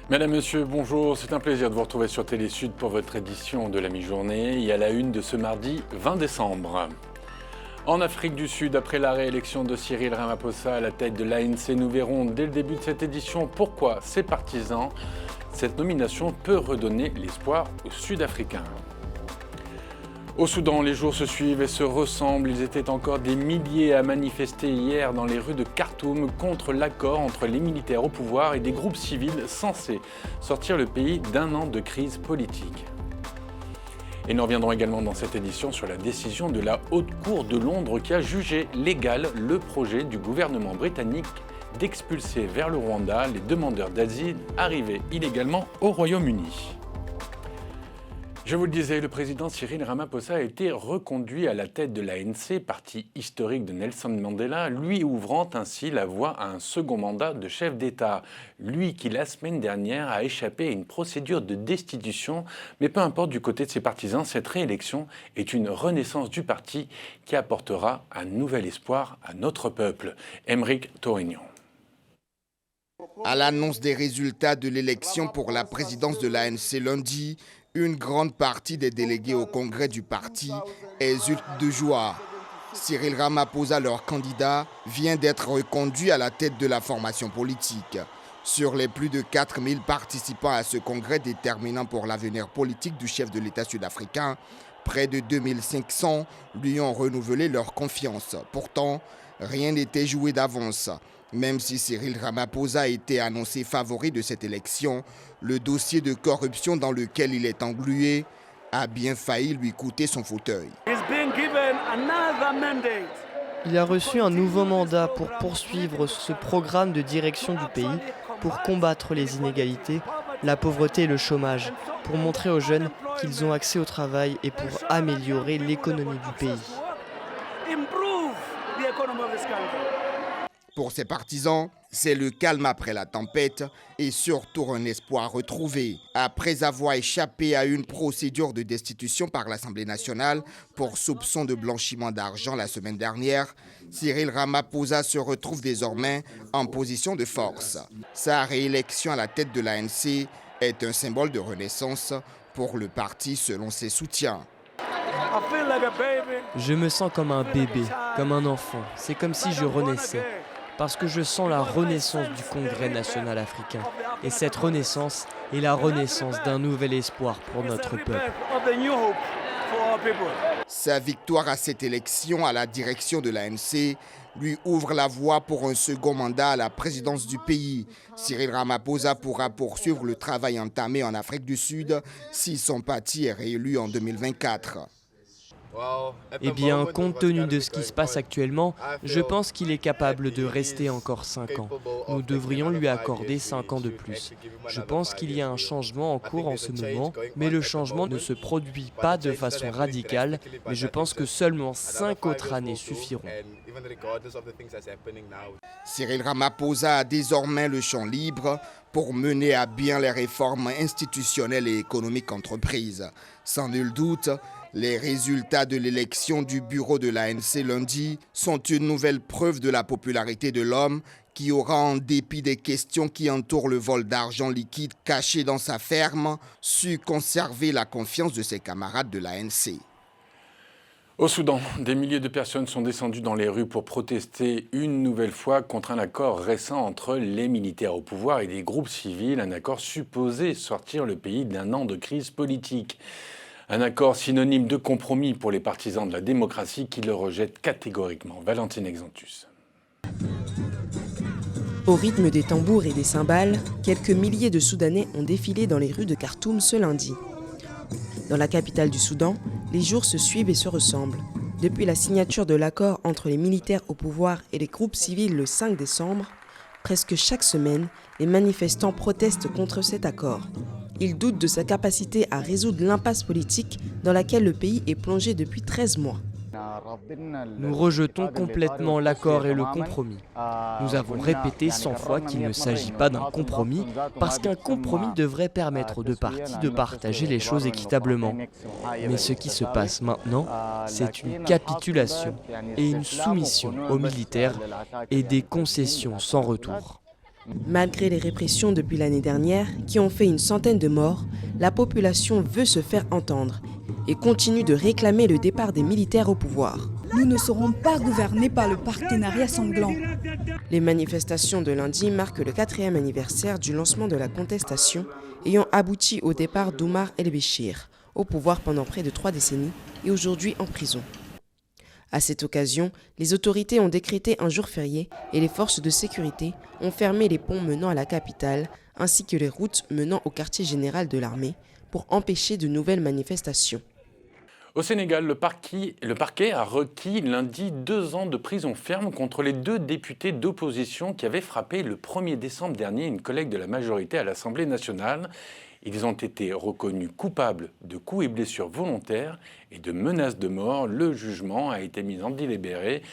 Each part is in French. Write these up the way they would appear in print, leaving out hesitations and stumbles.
Mesdames, Messieurs, bonjour. C'est un plaisir de vous retrouver sur Télé Sud pour votre édition de la mi-journée et à la une de ce mardi 20 décembre. En Afrique du Sud, après la réélection de Cyril Ramaphosa à la tête de l'ANC, nous verrons dès le début de cette édition pourquoi ses partisans, cette nomination peut redonner l'espoir aux Sud-Africains. Au Soudan, les jours se suivent et se ressemblent. Ils étaient encore des milliers à manifester hier dans les rues de Khartoum contre l'accord entre les militaires au pouvoir et des groupes civils censés sortir le pays d'un an de crise politique. Et nous reviendrons également dans cette édition sur la décision de la Haute Cour de Londres qui a jugé légal le projet du gouvernement britannique d'expulser vers le Rwanda les demandeurs d'asile arrivés illégalement au Royaume-Uni. Je vous le disais, le président Cyril Ramaphosa a été reconduit à la tête de l'ANC, parti historique de Nelson Mandela, lui ouvrant ainsi la voie à un second mandat de chef d'État. Lui qui, la semaine dernière, a échappé à une procédure de destitution. Mais peu importe du côté de ses partisans, cette réélection est une renaissance du parti qui apportera un nouvel espoir à notre peuple. Aymeric Torignon. À l'annonce des résultats de l'élection pour la présidence de l'ANC lundi, une grande partie des délégués au congrès du parti exulte de joie. Cyril Ramaphosa, leur candidat, vient d'être reconduit à la tête de la formation politique. Sur les plus de 4000 participants à ce congrès déterminant pour l'avenir politique du chef de l'État sud-africain, près de 2500 lui ont renouvelé leur confiance. Pourtant, rien n'était joué d'avance. Même si Cyril Ramaphosa a été annoncé favori de cette élection, le dossier de corruption dans lequel il est englué a bien failli lui coûter son fauteuil. Il a reçu un nouveau mandat pour poursuivre ce programme de direction du pays, pour combattre les inégalités, la pauvreté et le chômage, pour montrer aux jeunes qu'ils ont accès au travail et pour améliorer l'économie du pays. Pour ses partisans, c'est le calme après la tempête et surtout un espoir retrouvé. Après avoir échappé à une procédure de destitution par l'Assemblée nationale pour soupçon de blanchiment d'argent la semaine dernière, Cyril Ramaphosa se retrouve désormais en position de force. Sa réélection à la tête de l'ANC est un symbole de renaissance pour le parti selon ses soutiens. Je me sens comme un bébé, comme un enfant. C'est comme si je renaissais. Parce que je sens la renaissance du Congrès national africain. Et cette renaissance est la renaissance d'un nouvel espoir pour notre peuple. Sa victoire à cette élection à la direction de l'ANC lui ouvre la voie pour un second mandat à la présidence du pays. Cyril Ramaphosa pourra poursuivre le travail entamé en Afrique du Sud si son parti est réélu en 2024. Eh bien, compte tenu de ce qui se passe actuellement, je pense qu'il est capable de rester encore 5 ans. Nous devrions lui accorder 5 ans de plus. Je pense qu'il y a un changement en cours en ce moment, mais le changement ne se produit pas de façon radicale, mais je pense que seulement 5 autres années suffiront. Cyril Ramaphosa a désormais le champ libre pour mener à bien les réformes institutionnelles et économiques entreprises. Sans nul doute, les résultats de l'élection du bureau de l'ANC lundi sont une nouvelle preuve de la popularité de l'homme qui aura, en dépit des questions qui entourent le vol d'argent liquide caché dans sa ferme, su conserver la confiance de ses camarades de l'ANC. Au Soudan, des milliers de personnes sont descendues dans les rues pour protester une nouvelle fois contre un accord récent entre les militaires au pouvoir et des groupes civils, un accord supposé sortir le pays d'un an de crise politique. Un accord synonyme de compromis pour les partisans de la démocratie qui le rejettent catégoriquement. Valentine Exantus. Au rythme des tambours et des cymbales, quelques milliers de Soudanais ont défilé dans les rues de Khartoum ce lundi. Dans la capitale du Soudan, les jours se suivent et se ressemblent. Depuis la signature de l'accord entre les militaires au pouvoir et les groupes civils le 5 décembre, presque chaque semaine, les manifestants protestent contre cet accord. Ils doutent de sa capacité à résoudre l'impasse politique dans laquelle le pays est plongé depuis 13 mois. Nous rejetons complètement l'accord et le compromis. Nous avons répété 100 fois qu'il ne s'agit pas d'un compromis, parce qu'un compromis devrait permettre aux deux parties de partager les choses équitablement. Mais ce qui se passe maintenant, c'est une capitulation et une soumission aux militaires et des concessions sans retour. Malgré les répressions depuis l'année dernière, qui ont fait une centaine de morts, la population veut se faire entendre et continue de réclamer le départ des militaires au pouvoir. Nous ne serons pas gouvernés par le partenariat sanglant. Les manifestations de lundi marquent le 4e anniversaire du lancement de la contestation ayant abouti au départ d'Omar el-Béchir, au pouvoir pendant près de 3 décennies et aujourd'hui en prison. À cette occasion, les autorités ont décrété un jour férié et les forces de sécurité ont fermé les ponts menant à la capitale ainsi que les routes menant au quartier général de l'armée pour empêcher de nouvelles manifestations. Au Sénégal, le parquet a requis lundi 2 ans de prison ferme contre les 2 députés d'opposition qui avaient frappé le 1er décembre dernier une collègue de la majorité à l'Assemblée nationale. Ils ont été reconnus coupables de coups et blessures volontaires et de menaces de mort. Le jugement a été mis en délibéré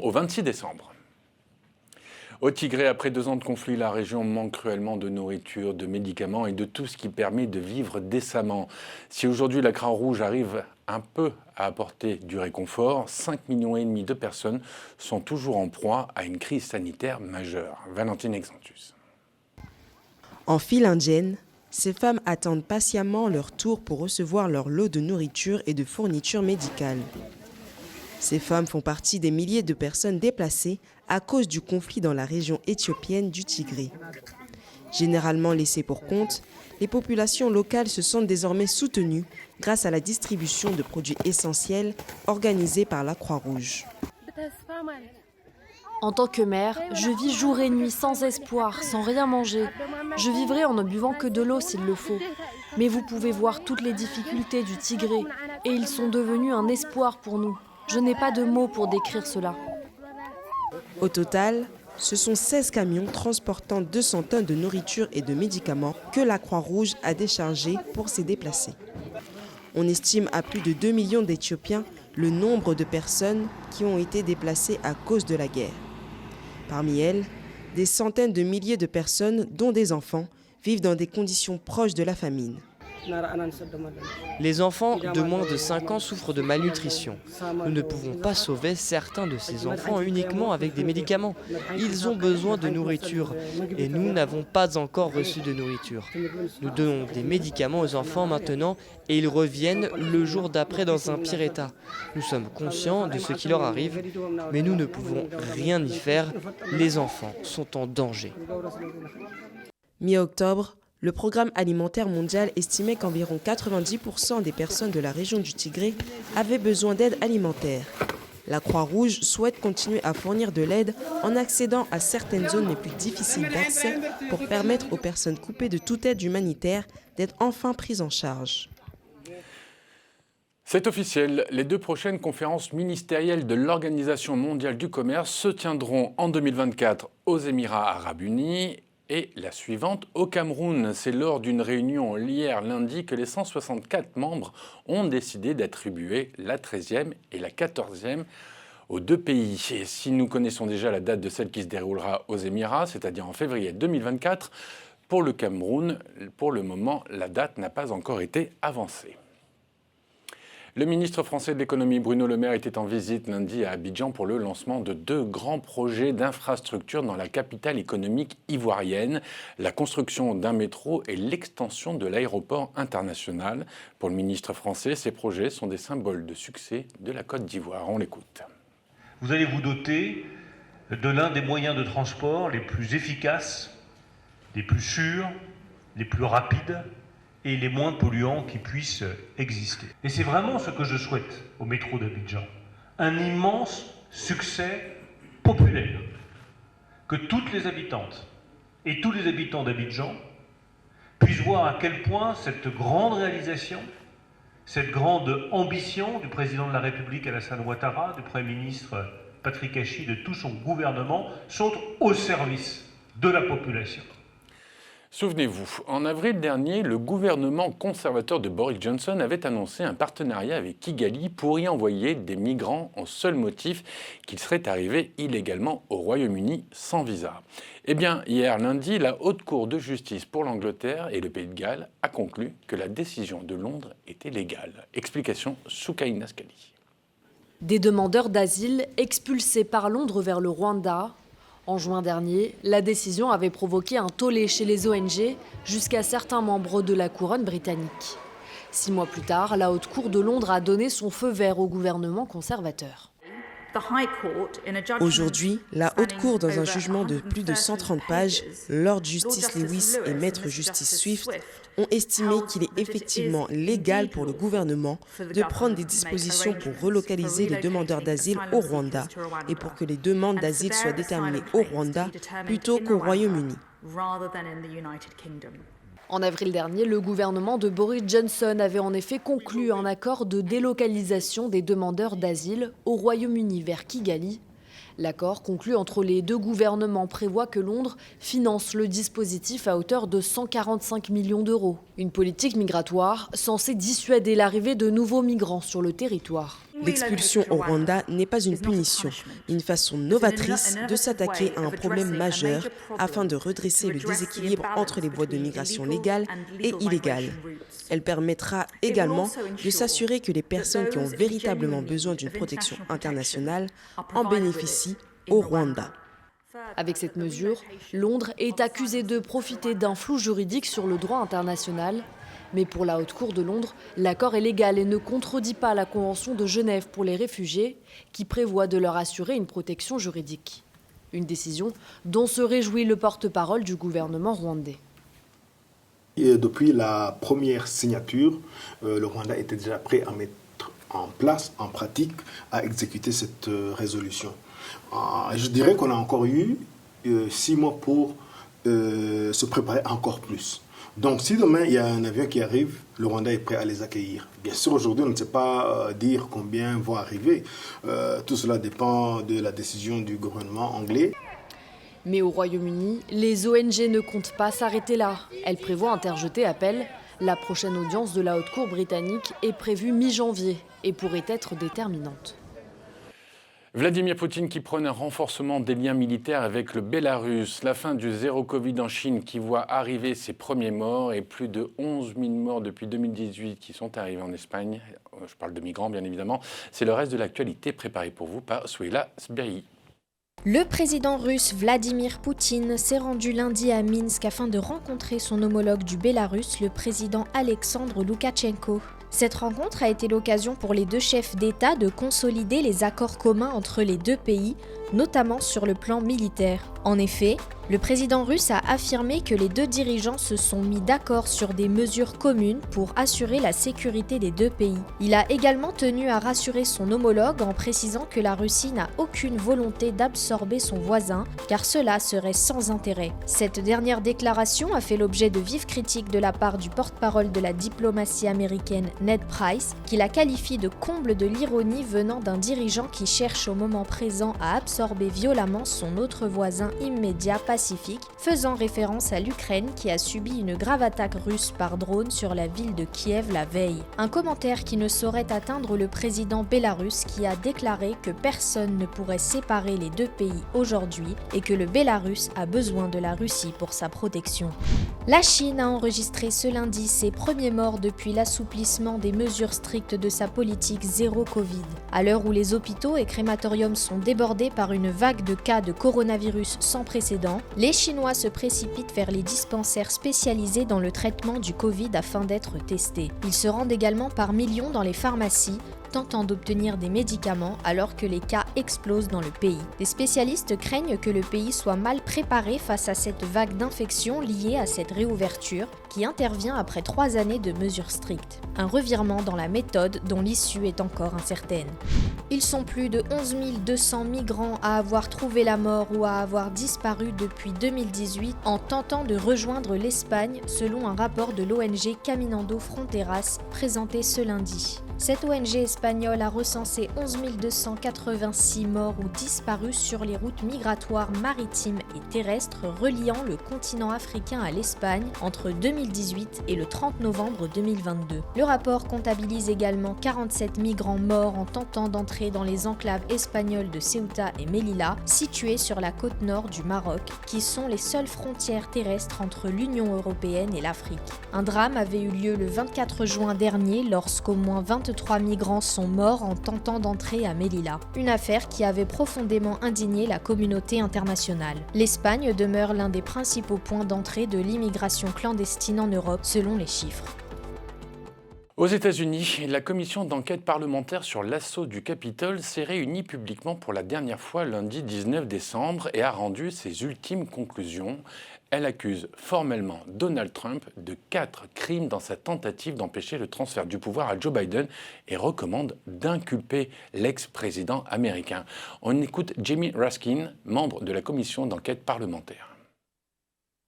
au 26 décembre. Au Tigré, après 2 ans de conflit, la région manque cruellement de nourriture, de médicaments et de tout ce qui permet de vivre décemment. Si aujourd'hui la Croix-Rouge arrive un peu à apporter du réconfort, 5,5 millions de personnes sont toujours en proie à une crise sanitaire majeure. Valentine Exantus. En file indienne, ces femmes attendent patiemment leur tour pour recevoir leur lot de nourriture et de fournitures médicales. Ces femmes font partie des milliers de personnes déplacées à cause du conflit dans la région éthiopienne du Tigré. Généralement laissées pour compte, les populations locales se sentent désormais soutenues grâce à la distribution de produits essentiels organisée par la Croix-Rouge. En tant que mère, je vis jour et nuit sans espoir, sans rien manger. Je vivrai en ne buvant que de l'eau s'il le faut. Mais vous pouvez voir toutes les difficultés du Tigré et ils sont devenus un espoir pour nous. Je n'ai pas de mots pour décrire cela. Au total, ce sont 16 camions transportant 200 tonnes de nourriture et de médicaments que la Croix-Rouge a déchargés pour s'y déplacer. On estime à plus de 2 millions d'Éthiopiens le nombre de personnes qui ont été déplacées à cause de la guerre. Parmi elles, des centaines de milliers de personnes, dont des enfants, vivent dans des conditions proches de la famine. Les enfants de moins de 5 ans souffrent de malnutrition. Nous ne pouvons pas sauver certains de ces enfants uniquement avec des médicaments. Ils ont besoin de nourriture et nous n'avons pas encore reçu de nourriture. Nous donnons des médicaments aux enfants maintenant et ils reviennent le jour d'après dans un pire état. Nous sommes conscients de ce qui leur arrive, mais nous ne pouvons rien y faire. Les enfants sont en danger. Mi-octobre, le Programme alimentaire mondial estimait qu'environ 90% des personnes de la région du Tigré avaient besoin d'aide alimentaire. La Croix-Rouge souhaite continuer à fournir de l'aide en accédant à certaines zones les plus difficiles d'accès pour permettre aux personnes coupées de toute aide humanitaire d'être enfin prises en charge. C'est officiel, les 2 prochaines conférences ministérielles de l'Organisation mondiale du commerce se tiendront en 2024 aux Émirats arabes unis et la suivante au Cameroun. C'est lors d'une réunion hier lundi que les 164 membres ont décidé d'attribuer la 13e et la 14e aux 2 pays. Et si nous connaissons déjà la date de celle qui se déroulera aux Émirats, c'est-à-dire en février 2024, pour le Cameroun, pour le moment, la date n'a pas encore été avancée. Le ministre français de l'économie Bruno Le Maire était en visite lundi à Abidjan pour le lancement de 2 grands projets d'infrastructures dans la capitale économique ivoirienne, la construction d'un métro et l'extension de l'aéroport international. Pour le ministre français, ces projets sont des symboles de succès de la Côte d'Ivoire. On l'écoute. Vous allez vous doter de l'un des moyens de transport les plus efficaces, les plus sûrs, les plus rapides et les moins polluants qui puissent exister. Et c'est vraiment ce que je souhaite au métro d'Abidjan. Un immense succès populaire. Que toutes les habitantes et tous les habitants d'Abidjan puissent voir à quel point cette grande réalisation, cette grande ambition du président de la République Alassane Ouattara, du Premier ministre Patrick Hachi, de tout son gouvernement, sont au service de la population. Souvenez-vous, en avril dernier, le gouvernement conservateur de Boris Johnson avait annoncé un partenariat avec Kigali pour y envoyer des migrants au seul motif qu'ils seraient arrivés illégalement au Royaume-Uni sans visa. Eh bien, hier lundi, la Haute Cour de justice pour l'Angleterre et le Pays de Galles a conclu que la décision de Londres était légale. Explication Soukaina Skali. Des demandeurs d'asile expulsés par Londres vers le Rwanda En juin dernier, la décision avait provoqué un tollé chez les ONG jusqu'à certains membres de la couronne britannique. 6 mois plus tard, la Haute Cour de Londres a donné son feu vert au gouvernement conservateur. Aujourd'hui, la Haute Cour, dans un jugement de plus de 130 pages, Lord Justice Lewis et Maître Justice Swift ont estimé qu'il est effectivement légal pour le gouvernement de prendre des dispositions pour relocaliser les demandeurs d'asile au Rwanda et pour que les demandes d'asile soient déterminées au Rwanda plutôt qu'au Royaume-Uni. En avril dernier, le gouvernement de Boris Johnson avait en effet conclu un accord de délocalisation des demandeurs d'asile au Royaume-Uni vers Kigali. L'accord conclu entre les deux gouvernements prévoit que Londres finance le dispositif à hauteur de 145 millions d'euros. Une politique migratoire censée dissuader l'arrivée de nouveaux migrants sur le territoire. L'expulsion au Rwanda n'est pas une punition, une façon novatrice de s'attaquer à un problème majeur afin de redresser le déséquilibre entre les voies de migration légales et illégales. Elle permettra également de s'assurer que les personnes qui ont véritablement besoin d'une protection internationale en bénéficient au Rwanda. Avec cette mesure, Londres est accusé de profiter d'un flou juridique sur le droit international. Mais pour la Haute Cour de Londres, l'accord est légal et ne contredit pas la Convention de Genève pour les réfugiés, qui prévoit de leur assurer une protection juridique. Une décision dont se réjouit le porte-parole du gouvernement rwandais. Et depuis la première signature, le Rwanda était déjà prêt à mettre en place, en pratique, à exécuter cette résolution. Je dirais qu'on a encore eu 6 mois pour se préparer encore plus. Donc si demain il y a un avion qui arrive, le Rwanda est prêt à les accueillir. Bien sûr, aujourd'hui, on ne sait pas dire combien vont arriver. Tout cela dépend de la décision du gouvernement anglais. Mais au Royaume-Uni, les ONG ne comptent pas s'arrêter là. Elles prévoient interjeter appel. La prochaine audience de la Haute Cour britannique est prévue mi-janvier et pourrait être déterminante. Vladimir Poutine qui prône un renforcement des liens militaires avec le Bélarus, la fin du zéro Covid en Chine qui voit arriver ses premiers morts et plus de 11 000 morts depuis 2018 qui sont arrivés en Espagne. Je parle de migrants bien évidemment. C'est le reste de l'actualité préparée pour vous par Souila Sberi. Le président russe Vladimir Poutine s'est rendu lundi à Minsk afin de rencontrer son homologue du Bélarus, le président Alexandre Loukachenko. Cette rencontre a été l'occasion pour les deux chefs d'État de consolider les accords communs entre les deux pays, notamment sur le plan militaire. En effet, le président russe a affirmé que les deux dirigeants se sont mis d'accord sur des mesures communes pour assurer la sécurité des deux pays. Il a également tenu à rassurer son homologue en précisant que la Russie n'a aucune volonté d'absorber son voisin, car cela serait sans intérêt. Cette dernière déclaration a fait l'objet de vives critiques de la part du porte-parole de la diplomatie américaine Ned Price, qui la qualifie de comble de l'ironie venant d'un dirigeant qui cherche au moment présent à absorber violemment son autre voisin immédiat pacifique, faisant référence à l'Ukraine qui a subi une grave attaque russe par drone sur la ville de Kiev la veille. Un commentaire qui ne saurait atteindre le président bélarusse qui a déclaré que personne ne pourrait séparer les deux pays aujourd'hui et que le Bélarus a besoin de la Russie pour sa protection. La Chine a enregistré ce lundi ses premiers morts depuis l'assouplissement des mesures strictes de sa politique zéro Covid. À l'heure où les hôpitaux et crématoriums sont débordés par une vague de cas de coronavirus sans précédent, les Chinois se précipitent vers les dispensaires spécialisés dans le traitement du Covid afin d'être testés. Ils se rendent également par millions dans les pharmacies, tentant d'obtenir des médicaments alors que les cas explosent dans le pays. Les spécialistes craignent que le pays soit mal préparé face à cette vague d'infections liée à cette réouverture qui intervient après 3 années de mesures strictes. Un revirement dans la méthode dont l'issue est encore incertaine. Ils sont plus de 11 200 migrants à avoir trouvé la mort ou à avoir disparu depuis 2018 en tentant de rejoindre l'Espagne selon un rapport de l'ONG Caminando Fronteras présenté ce lundi. Cette ONG espagnole a recensé 11 286 morts ou disparus sur les routes migratoires maritimes et terrestres reliant le continent africain à l'Espagne entre 2018 et le 30 novembre 2022. Le rapport comptabilise également 47 migrants morts en tentant d'entrer dans les enclaves espagnoles de Ceuta et Melilla, situées sur la côte nord du Maroc, qui sont les seules frontières terrestres entre l'Union européenne et l'Afrique. Un drame avait eu lieu le 24 juin dernier lorsqu'au moins 22 23 migrants sont morts en tentant d'entrer à Melilla. Une affaire qui avait profondément indigné la communauté internationale. L'Espagne demeure l'un des principaux points d'entrée de l'immigration clandestine en Europe, selon les chiffres. Aux États-Unis, la commission d'enquête parlementaire sur l'assaut du Capitole s'est réunie publiquement pour la dernière fois lundi 19 décembre et a rendu ses ultimes conclusions. Elle accuse formellement Donald Trump de 4 crimes dans sa tentative d'empêcher le transfert du pouvoir à Joe Biden et recommande d'inculper l'ex-président américain. On écoute Jamie Raskin, membre de la commission d'enquête parlementaire.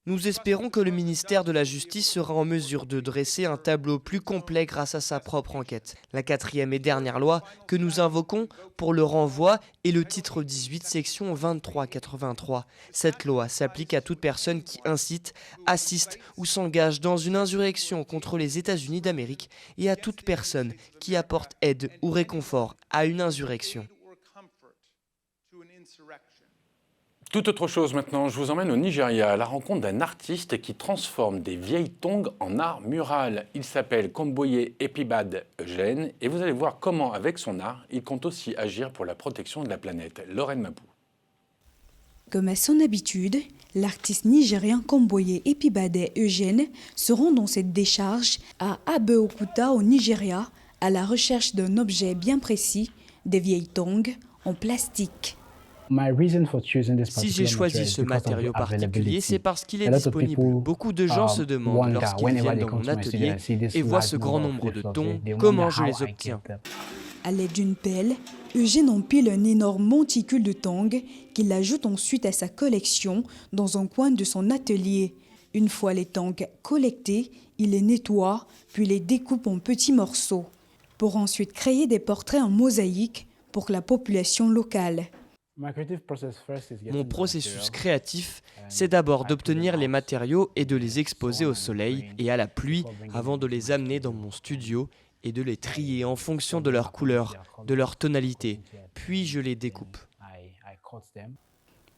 Nous espérons que le ministère de la Justice sera en mesure de dresser un tableau plus complet grâce à sa propre enquête. La 4e et dernière loi que nous invoquons pour le renvoi est le titre 18, section 2383. Cette loi s'applique à toute personne qui incite, assiste ou s'engage dans une insurrection contre les États-Unis d'Amérique et à toute personne qui apporte aide ou réconfort à une insurrection. Tout autre chose maintenant, je vous emmène au Nigeria à la rencontre d'un artiste qui transforme des vieilles tongs en art mural. Il s'appelle Komboye Epibad Eugène et vous allez voir comment, avec son art, il compte aussi agir pour la protection de la planète. Lorraine Mapou. Comme à son habitude, l'artiste nigérien Komboye Epibade Eugène se rend dans cette décharge à Abeokuta au Nigeria à la recherche d'un objet bien précis, des vieilles tongs en plastique. Si j'ai choisi ce matériau particulier, c'est parce qu'il est disponible. Beaucoup de gens se demandent lorsqu'ils viennent dans mon atelier et voient ce grand nombre de tongs, comment je les obtiens. À l'aide d'une pelle, Eugène empile un énorme monticule de tongs qu'il ajoute ensuite à sa collection dans un coin de son atelier. Une fois les tongs collectés, il les nettoie, puis les découpe en petits morceaux, pour ensuite créer des portraits en mosaïque pour la population locale. Mon processus créatif, c'est d'abord d'obtenir les matériaux et de les exposer au soleil et à la pluie avant de les amener dans mon studio et de les trier en fonction de leur couleur, de leur tonalité, puis je les découpe.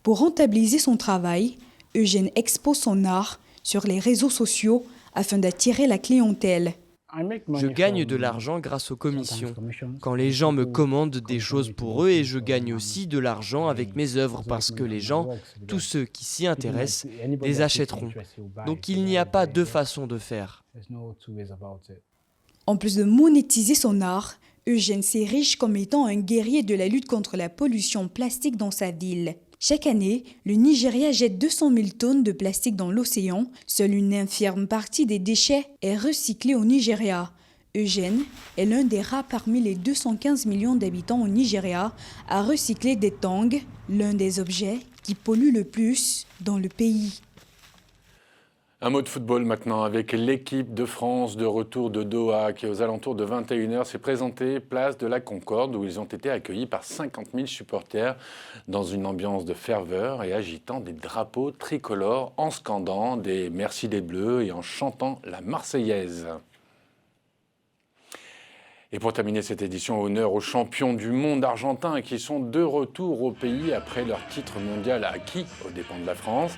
Pour rentabiliser son travail, Eugène expose son art sur les réseaux sociaux afin d'attirer la clientèle. Je gagne de l'argent grâce aux commissions, quand les gens me commandent des choses pour eux, et je gagne aussi de l'argent avec mes œuvres parce que les gens, tous ceux qui s'y intéressent, les achèteront. Donc il n'y a pas deux façons de faire. En plus de monétiser son art, Eugène s'érige comme étant un guerrier de la lutte contre la pollution plastique dans sa ville. Chaque année, le Nigeria jette 200 000 tonnes de plastique dans l'océan. Seule une infime partie des déchets est recyclée au Nigeria. Eugène est l'un des rares parmi les 215 millions d'habitants au Nigeria à recycler des tongs, l'un des objets qui pollue le plus dans le pays. Un mot de football maintenant avec l'équipe de France de retour de Doha qui aux alentours de 21h s'est présentée place de la Concorde où ils ont été accueillis par 50 000 supporters dans une ambiance de ferveur et agitant des drapeaux tricolores en scandant des merci des Bleus et en chantant la Marseillaise. Et pour terminer cette édition, honneur aux champions du monde argentins qui sont de retour au pays après leur titre mondial acquis aux dépens de la France.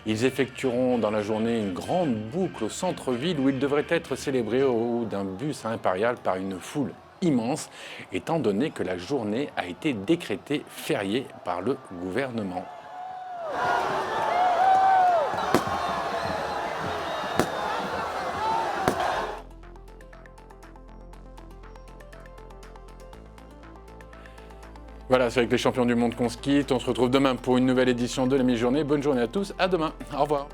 Ils effectueront dans la journée une grande boucle au centre-ville où ils devraient être célébrés au haut d'un bus impérial par une foule immense, étant donné que la journée a été décrétée fériée par le gouvernement. Voilà, c'est avec les champions du monde qu'on se quitte. On se retrouve demain pour une nouvelle édition de la mi-journée. Bonne journée à tous, à demain. Au revoir.